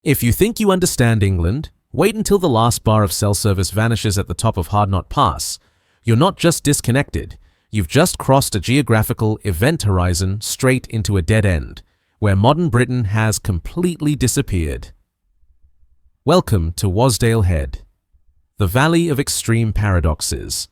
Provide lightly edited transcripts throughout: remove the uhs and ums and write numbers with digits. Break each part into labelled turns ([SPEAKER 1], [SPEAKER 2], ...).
[SPEAKER 1] If you think you understand England, wait until the last bar of cell service vanishes at the top of Hard Knot Pass. You're not just disconnected, you've just crossed a geographical event horizon straight into a dead end, where modern Britain has completely disappeared. Welcome to Wasdale Head, the Valley of Extreme Paradoxes.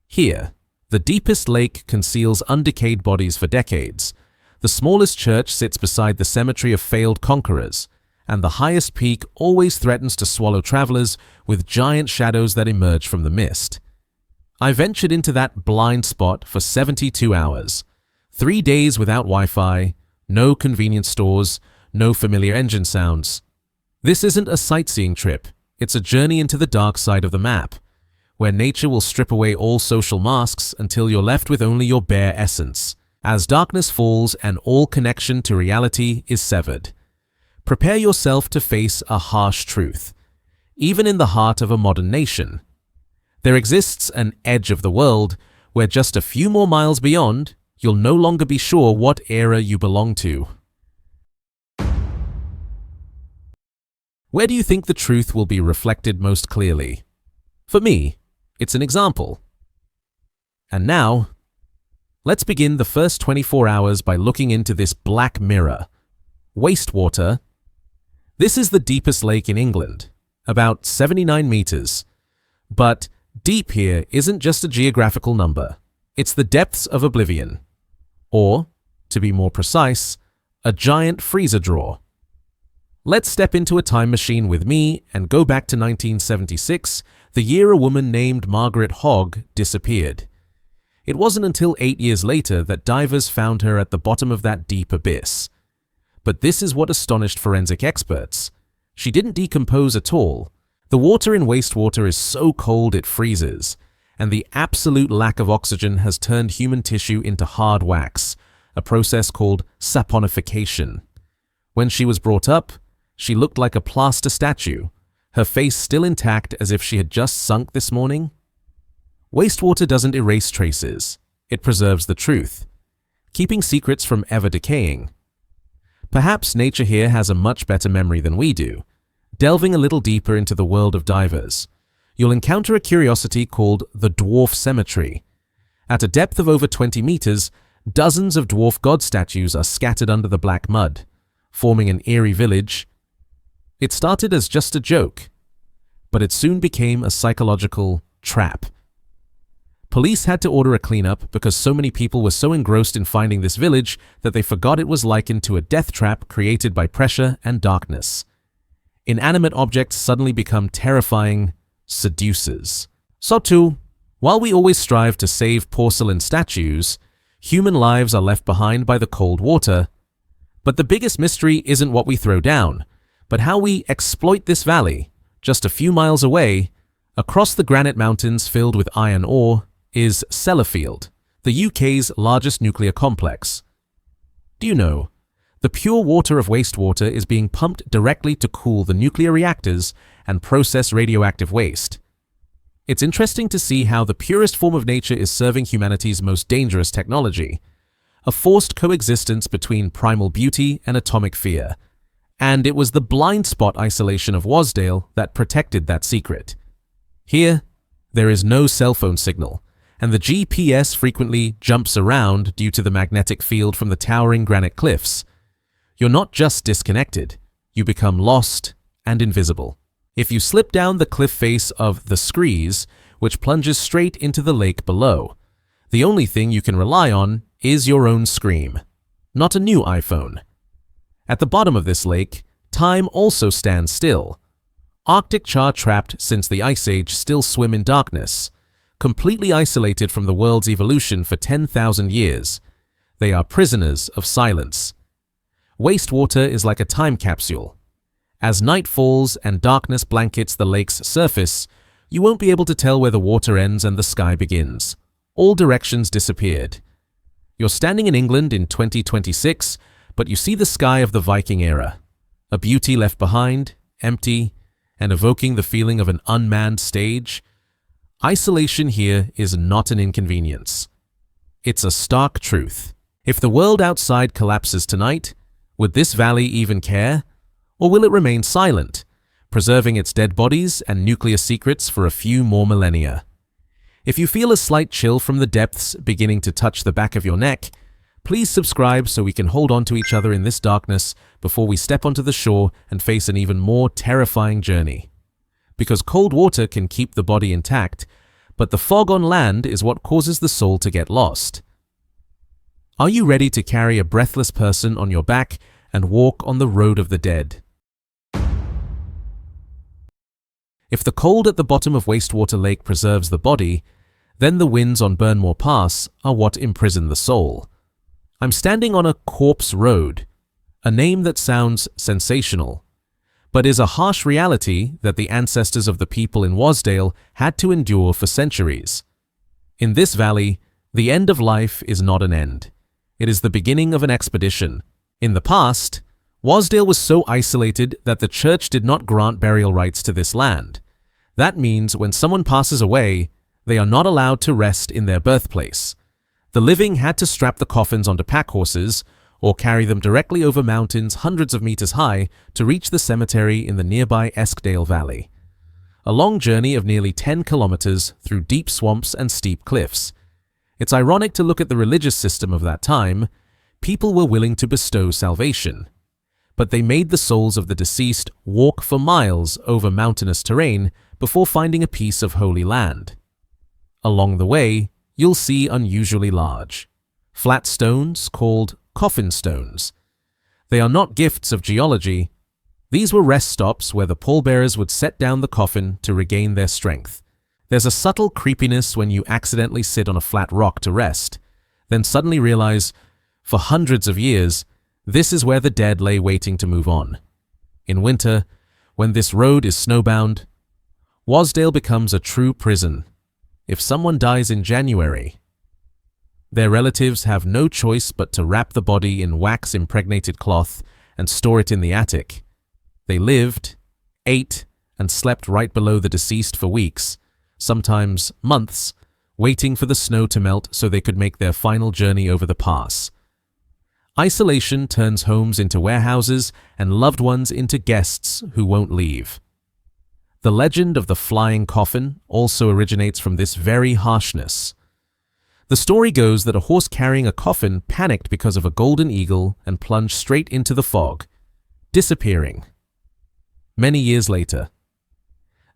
[SPEAKER 1] Here, the deepest lake conceals undecayed bodies for decades, the smallest church sits beside the cemetery of failed conquerors, and the highest peak always threatens to swallow travelers with giant shadows that emerge from the mist. I ventured into that blind spot for 72 hours, 3 days without Wi-Fi, no convenience stores, no familiar engine sounds. This isn't a sightseeing trip, it's a journey into the dark side of the map, where nature will strip away all social masks until you're left with only your bare essence, as darkness falls and all connection to reality is severed. Prepare yourself to face a harsh truth. Even in the heart of a modern nation, there exists an edge of the world where just a few more miles beyond, you'll no longer be sure what era you belong to. Where do you think the truth will be reflected most clearly? For me, it's an example. And now, let's begin the first 24 hours by looking into this black mirror. Wastewater. This is the deepest lake in England, about 79 meters. But deep here isn't just a geographical number. It's the depths of oblivion. Or, to be more precise, a giant freezer drawer. Let's step into a time machine with me and go back to 1976, the year a woman named Margaret Hogg disappeared. It wasn't until 8 years later that divers found her at the bottom of that deep abyss. But this is what astonished forensic experts. She didn't decompose at all. The water in wastewater is so cold it freezes, and the absolute lack of oxygen has turned human tissue into hard wax, a process called saponification. When she was brought up, she looked like a plaster statue, her face still intact as if she had just sunk this morning. Wastewater doesn't erase traces, it preserves the truth, keeping secrets from ever decaying. Perhaps nature here has a much better memory than we do. Delving a little deeper into the world of divers, you'll encounter a curiosity called the Dwarf Cemetery. At a depth of over 20 meters, dozens of dwarf god statues are scattered under the black mud, forming an eerie village. It started as just a joke, but it soon became a psychological trap. Police had to order a cleanup because so many people were so engrossed in finding this village that they forgot it was likened to a death trap created by pressure and darkness. Inanimate objects suddenly become terrifying seducers. So too, while we always strive to save porcelain statues, human lives are left behind by the cold water. But the biggest mystery isn't what we throw down, but how we exploit this valley. Just a few miles away, across the granite mountains filled with iron ore, is Sellafield, the UK's largest nuclear complex. Do you know, the pure water of wastewater is being pumped directly to cool the nuclear reactors and process radioactive waste. It's interesting to see how the purest form of nature is serving humanity's most dangerous technology, a forced coexistence between primal beauty and atomic fear. And it was the blind spot isolation of Wasdale that protected that secret. Here, there is no cell phone signal, and the GPS frequently jumps around due to the magnetic field from the towering granite cliffs. You're not just disconnected, you become lost and invisible. If you slip down the cliff face of the Screes, which plunges straight into the lake below, the only thing you can rely on is your own scream, not a new iPhone. At the bottom of this lake, time also stands still. Arctic char trapped since the Ice Age still swim in darkness, completely isolated from the world's evolution for 10,000 years. They are prisoners of silence. Wastewater is like a time capsule. As night falls and darkness blankets the lake's surface, you won't be able to tell where the water ends and the sky begins. All directions disappeared. You're standing in England in 2026, but you see the sky of the Viking era, a beauty left behind, empty, and evoking the feeling of an unmanned stage. Isolation here is not an inconvenience. It's a stark truth. If the world outside collapses tonight, would this valley even care? Or will it remain silent, preserving its dead bodies and nuclear secrets for a few more millennia? If you feel a slight chill from the depths beginning to touch the back of your neck, please subscribe so we can hold on to each other in this darkness before we step onto the shore and face an even more terrifying journey. Because cold water can keep the body intact, but the fog on land is what causes the soul to get lost. Are you ready to carry a breathless person on your back and walk on the road of the dead? If the cold at the bottom of Wastewater Lake preserves the body, then the winds on Burnmore Pass are what imprison the soul. I'm standing on a corpse road, a name that sounds sensational, but is a harsh reality that the ancestors of the people in Wasdale had to endure for centuries. In this valley, the end of life is not an end. It is the beginning of an expedition. In the past, Wasdale was so isolated that the church did not grant burial rights to this land. That means when someone passes away, they are not allowed to rest in their birthplace. The living had to strap the coffins onto pack horses or carry them directly over mountains hundreds of meters high to reach the cemetery in the nearby Eskdale Valley. A long journey of nearly 10 kilometers through deep swamps and steep cliffs. It's ironic to look at the religious system of that time. People were willing to bestow salvation, but they made the souls of the deceased walk for miles over mountainous terrain before finding a piece of holy land. Along the way, you'll see unusually large, flat stones called coffin stones. They are not gifts of geology. These were rest stops where the pallbearers would set down the coffin to regain their strength. There's a subtle creepiness when you accidentally sit on a flat rock to rest, then suddenly realize, for hundreds of years, this is where the dead lay waiting to move on. In winter, when this road is snowbound, Wasdale becomes a true prison. If someone dies in January, their relatives have no choice but to wrap the body in wax-impregnated cloth and store it in the attic. They lived, ate, and slept right below the deceased for weeks, sometimes months, waiting for the snow to melt so they could make their final journey over the pass. Isolation turns homes into warehouses and loved ones into guests who won't leave. The legend of the flying coffin also originates from this very harshness. The story goes that a horse carrying a coffin panicked because of a golden eagle and plunged straight into the fog, disappearing. Many years later,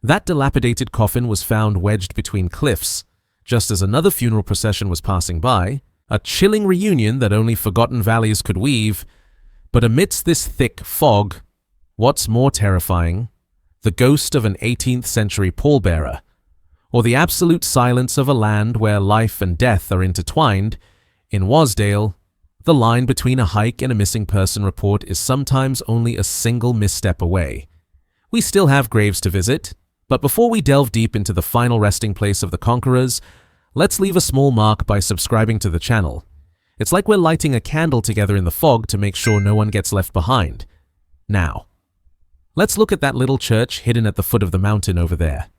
[SPEAKER 1] that dilapidated coffin was found wedged between cliffs, just as another funeral procession was passing by, a chilling reunion that only forgotten valleys could weave. But amidst this thick fog, what's more terrifying? The ghost of an 18th century pallbearer, or the absolute silence of a land where life and death are intertwined. In Wasdale, the line between a hike and a missing person report is sometimes only a single misstep away. We still have graves to visit, but before we delve deep into the final resting place of the conquerors, let's leave a small mark by subscribing to the channel. It's like we're lighting a candle together in the fog to make sure no one gets left behind. Now, let's look at that little church hidden at the foot of the mountain over there.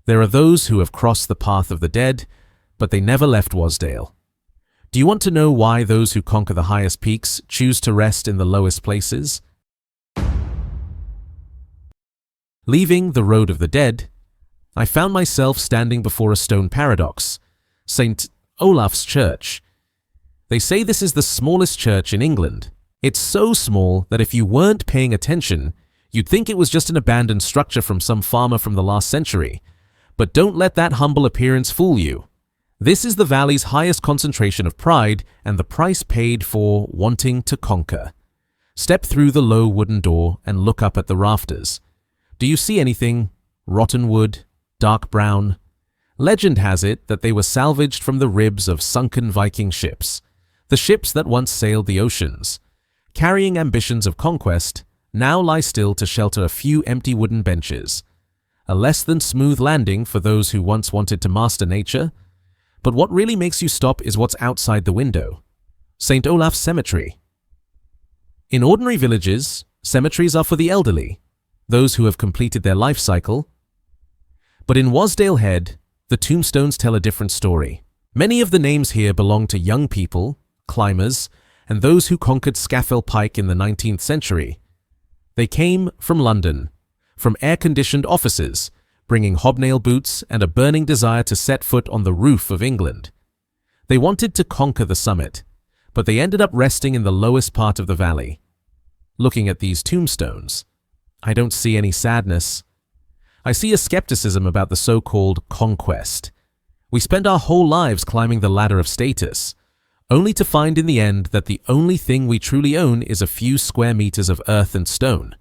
[SPEAKER 1] There are those who have crossed the path of the dead, but they never left Wasdale. Do you want to know why those who conquer the highest peaks choose to rest in the lowest places? Leaving the road of the dead, I found myself standing before a stone paradox, St. Olaf's Church. They say this is the smallest church in England. It's so small that if you weren't paying attention, you'd think it was just an abandoned structure from some farmer from the last century. But don't let that humble appearance fool you. This is the valley's highest concentration of pride and the price paid for wanting to conquer. Step through the low wooden door and look up at the rafters. Do you see anything? Rotten wood, dark brown. Legend has it that they were salvaged from the ribs of sunken Viking ships, the ships that once sailed the oceans. Carrying ambitions of conquest, now lie still to shelter a few empty wooden benches. A less than smooth landing for those who once wanted to master nature. But what really makes you stop is what's outside the window. St. Olaf's Cemetery. In ordinary villages, cemeteries are for the elderly, those who have completed their life cycle. But in Wasdale Head, the tombstones tell a different story. Many of the names here belong to young people, climbers, and those who conquered Scafell Pike in the 19th century. They came from London, from air-conditioned offices, bringing hobnail boots and a burning desire to set foot on the roof of England. They wanted to conquer the summit, but they ended up resting in the lowest part of the valley. Looking at these tombstones, I don't see any sadness. I see a skepticism about the so-called conquest. We spend our whole lives climbing the ladder of status, only to find in the end that the only thing we truly own is a few square meters of earth and stone.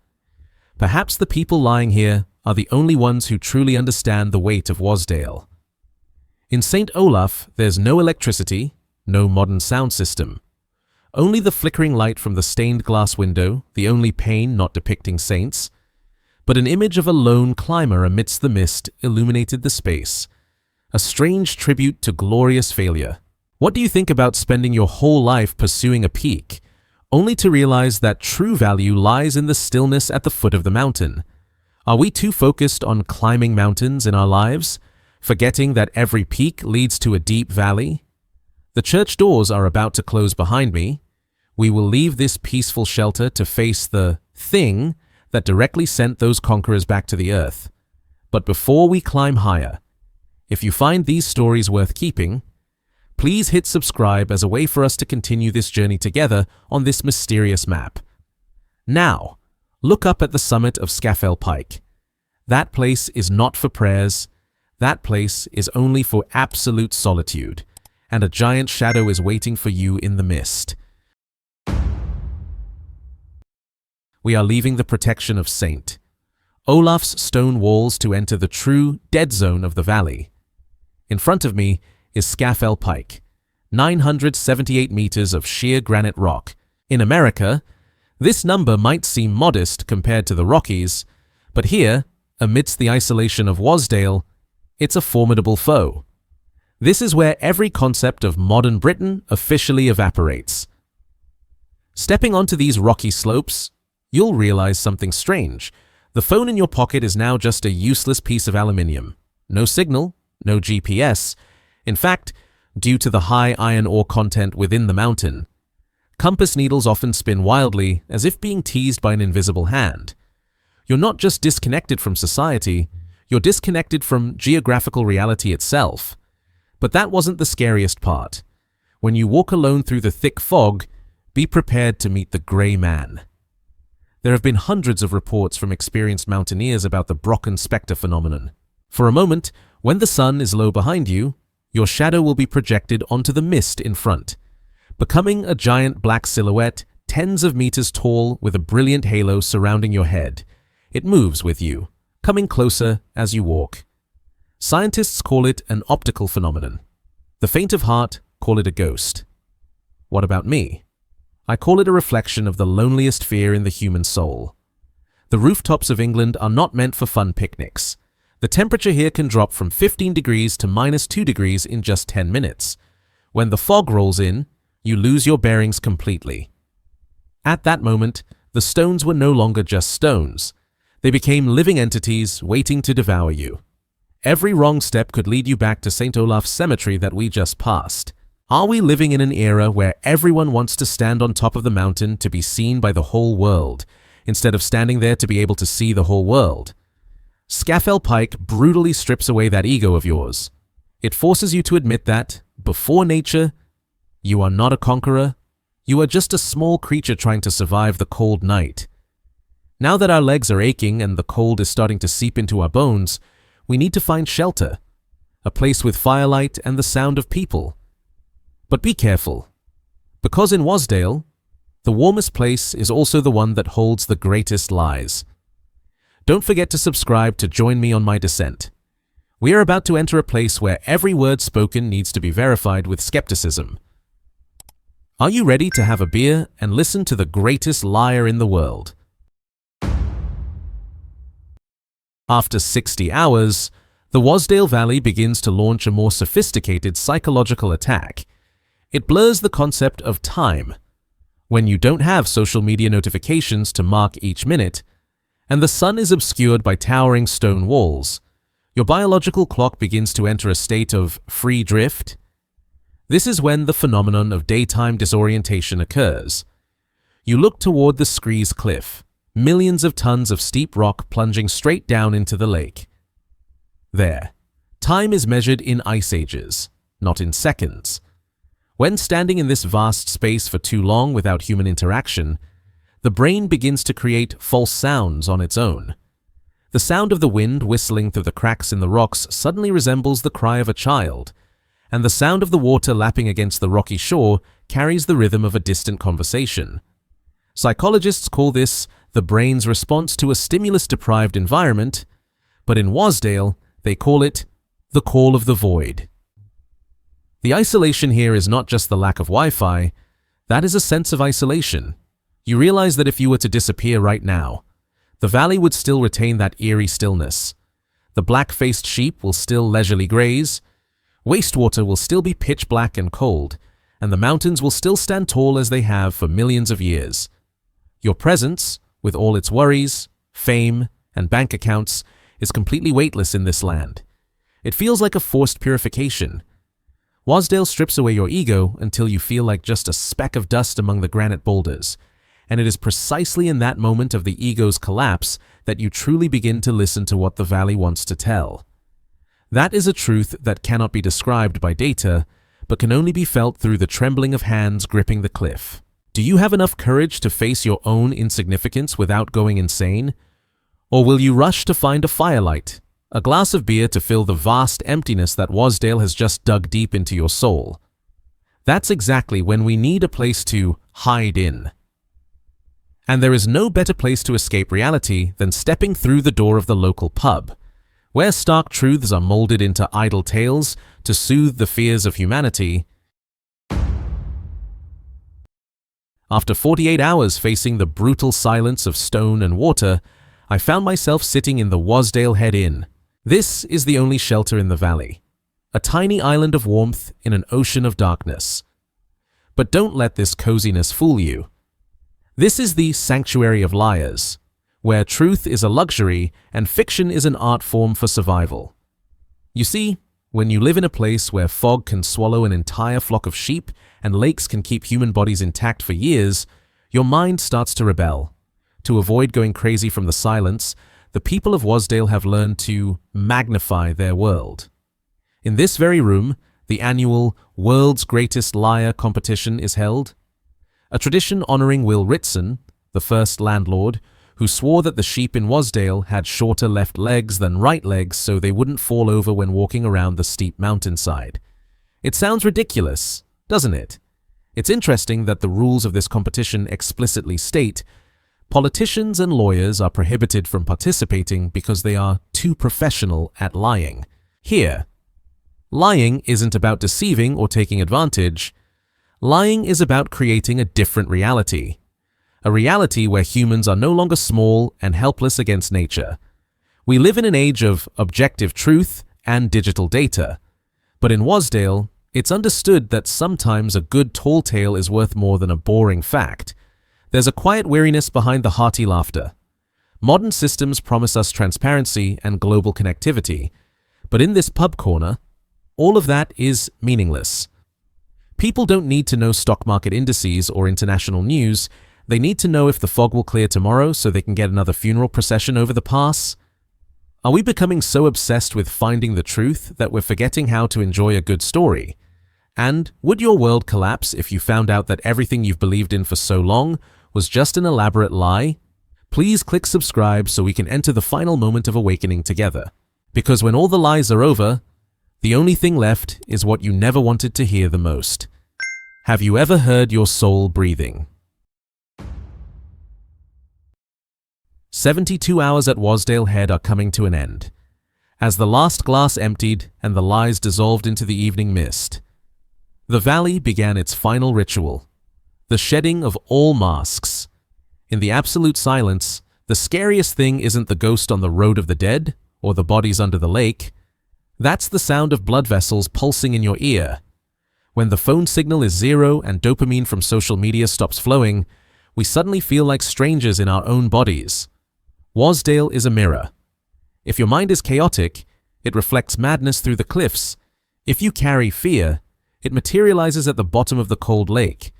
[SPEAKER 1] Perhaps the people lying here are the only ones who truly understand the weight of Wasdale. In St. Olaf, there's no electricity, no modern sound system. Only the flickering light from the stained glass window, the only pane not depicting saints, but an image of a lone climber amidst the mist illuminated the space, a strange tribute to glorious failure. What do you think about spending your whole life pursuing a peak, only to realize that true value lies in the stillness at the foot of the mountain? Are we too focused on climbing mountains in our lives, forgetting that every peak leads to a deep valley? The church doors are about to close behind me. We will leave this peaceful shelter to face the thing that directly sent those conquerors back to the earth. But before we climb higher, if you find these stories worth keeping, please hit subscribe as a way for us to continue this journey together on this mysterious map. Now, look up at the summit of Scafell Pike. That place is not for prayers. That place is only for absolute solitude, and a giant shadow is waiting for you in the mist. We are leaving the protection of St. Olaf's stone walls to enter the true dead zone of the valley. In front of me is Scafell Pike, 978 meters of sheer granite rock. In America, this number might seem modest compared to the Rockies, but here, amidst the isolation of Wasdale, it's a formidable foe. This is where every concept of modern Britain officially evaporates. Stepping onto these rocky slopes, you'll realize something strange. The phone in your pocket is now just a useless piece of aluminium. No signal, no GPS. In fact, due to the high iron ore content within the mountain, compass needles often spin wildly as if being teased by an invisible hand. You're not just disconnected from society, you're disconnected from geographical reality itself. But that wasn't the scariest part. When you walk alone through the thick fog, be prepared to meet the grey man. There have been hundreds of reports from experienced mountaineers about the Brocken spectre phenomenon. For a moment, when the sun is low behind you, your shadow will be projected onto the mist in front, becoming a giant black silhouette tens of meters tall with a brilliant halo surrounding your head. It moves with you, coming closer as you walk. Scientists call it an optical phenomenon. The faint of heart call it a ghost. What about me? I call it a reflection of the loneliest fear in the human soul. The rooftops of England are not meant for fun picnics. The temperature here can drop from 15 degrees to -2 degrees in just 10 minutes. When the fog rolls in, you lose your bearings completely. At that moment, the stones were no longer just stones. They became living entities waiting to devour you. Every wrong step could lead you back to St. Olaf's cemetery that we just passed. Are we living in an era where everyone wants to stand on top of the mountain to be seen by the whole world, instead of standing there to be able to see the whole world? Scafell Pike brutally strips away that ego of yours. It forces you to admit that, before nature, you are not a conqueror, you are just a small creature trying to survive the cold night. Now that our legs are aching and the cold is starting to seep into our bones, we need to find shelter, a place with firelight and the sound of people. But be careful, because in Wasdale, the warmest place is also the one that holds the greatest lies. Don't forget to subscribe to join me on my descent. We are about to enter a place where every word spoken needs to be verified with skepticism. Are you ready to have a beer and listen to the greatest liar in the world? After 60 hours, the Wasdale Valley begins to launch a more sophisticated psychological attack. It blurs the concept of time. When you don't have social media notifications to mark each minute, and the sun is obscured by towering stone walls, your biological clock begins to enter a state of free drift. This is when the phenomenon of daytime disorientation occurs. You look toward the Screes Cliff, millions of tons of steep rock plunging straight down into the lake. There, time is measured in ice ages, not in seconds. When standing in this vast space for too long without human interaction, the brain begins to create false sounds on its own. The sound of the wind whistling through the cracks in the rocks suddenly resembles the cry of a child, and the sound of the water lapping against the rocky shore carries the rhythm of a distant conversation. Psychologists call this the brain's response to a stimulus-deprived environment, but in Wasdale, they call it the call of the void. The isolation here is not just the lack of Wi-Fi, that is a sense of isolation. You realize that if you were to disappear right now, the valley would still retain that eerie stillness. The black-faced sheep will still leisurely graze, wastewater will still be pitch black and cold, and the mountains will still stand tall as they have for millions of years. Your presence, with all its worries, fame, and bank accounts, is completely weightless in this land. It feels like a forced purification. Wasdale strips away your ego until you feel like just a speck of dust among the granite boulders, and it is precisely in that moment of the ego's collapse that you truly begin to listen to what the valley wants to tell. That is a truth that cannot be described by data, but can only be felt through the trembling of hands gripping the cliff. Do you have enough courage to face your own insignificance without going insane? Or will you rush to find a firelight, a glass of beer to fill the vast emptiness that Wasdale has just dug deep into your soul? That's exactly when we need a place to hide in. And there is no better place to escape reality than stepping through the door of the local pub, where stark truths are molded into idle tales to soothe the fears of humanity. After 48 hours facing the brutal silence of stone and water, I found myself sitting in the Wasdale Head Inn. This is the only shelter in the valley, a tiny island of warmth in an ocean of darkness. But don't let this coziness fool you. This is the sanctuary of liars, where truth is a luxury and fiction is an art form for survival. You see, when you live in a place where fog can swallow an entire flock of sheep and lakes can keep human bodies intact for years, your mind starts to rebel. To avoid going crazy from the silence, the people of Wasdale have learned to magnify their world. In this very room, the annual World's Greatest Liar competition is held, a tradition honoring Will Ritson, the first landlord, who swore that the sheep in Wasdale had shorter left legs than right legs so they wouldn't fall over when walking around the steep mountainside. It sounds ridiculous, doesn't it? It's interesting that the rules of this competition explicitly state politicians and lawyers are prohibited from participating because they are too professional at lying. Here, lying isn't about deceiving or taking advantage. Lying is about creating a different reality. A reality where humans are no longer small and helpless against nature. We live in an age of objective truth and digital data. But in Wasdale, it's understood that sometimes a good tall tale is worth more than a boring fact. There's a quiet weariness behind the hearty laughter. Modern systems promise us transparency and global connectivity, but in this pub corner, all of that is meaningless. People don't need to know stock market indices or international news. They need to know if the fog will clear tomorrow so they can get another funeral procession over the pass. Are we becoming so obsessed with finding the truth that we're forgetting how to enjoy a good story? And would your world collapse if you found out that everything you've believed in for so long was just an elaborate lie? Please click subscribe so we can enter the final moment of awakening together. Because when all the lies are over, the only thing left is what you never wanted to hear the most. Have you ever heard your soul breathing? 72 hours at Wasdale Head are coming to an end, as the last glass emptied and the lies dissolved into the evening mist. The valley began its final ritual, the shedding of all masks. In the absolute silence, the scariest thing isn't the ghost on the road of the dead or the bodies under the lake. That's the sound of blood vessels pulsing in your ear. When the phone signal is zero and dopamine from social media stops flowing, we suddenly feel like strangers in our own bodies. Wasdale is a mirror. If your mind is chaotic, it reflects madness through the cliffs. If you carry fear, it materializes at the bottom of the cold lake.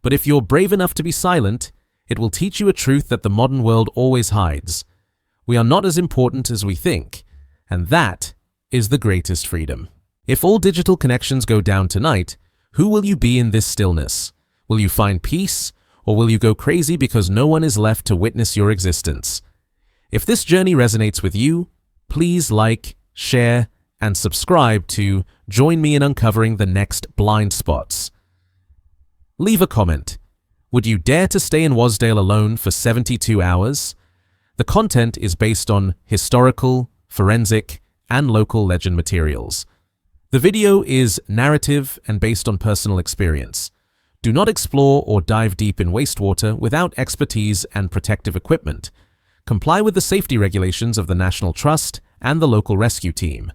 [SPEAKER 1] But if you're brave enough to be silent, It will teach you a truth that the modern world always hides. We are not as important as we think, and that is the greatest freedom. If all digital connections go down tonight, who will you be in this stillness? Will you find peace, or will you go crazy because no one is left to witness your existence? If this journey resonates with you, please like, share, and subscribe to join me in uncovering the next blind spots. Leave a comment. Would you dare to stay in Wasdale alone for 72 hours? The content is based on historical, forensic, and local legend materials. The video is narrative and based on personal experience. Do not explore or dive deep in wastewater without expertise and protective equipment. Comply with the safety regulations of the National Trust and the local rescue team.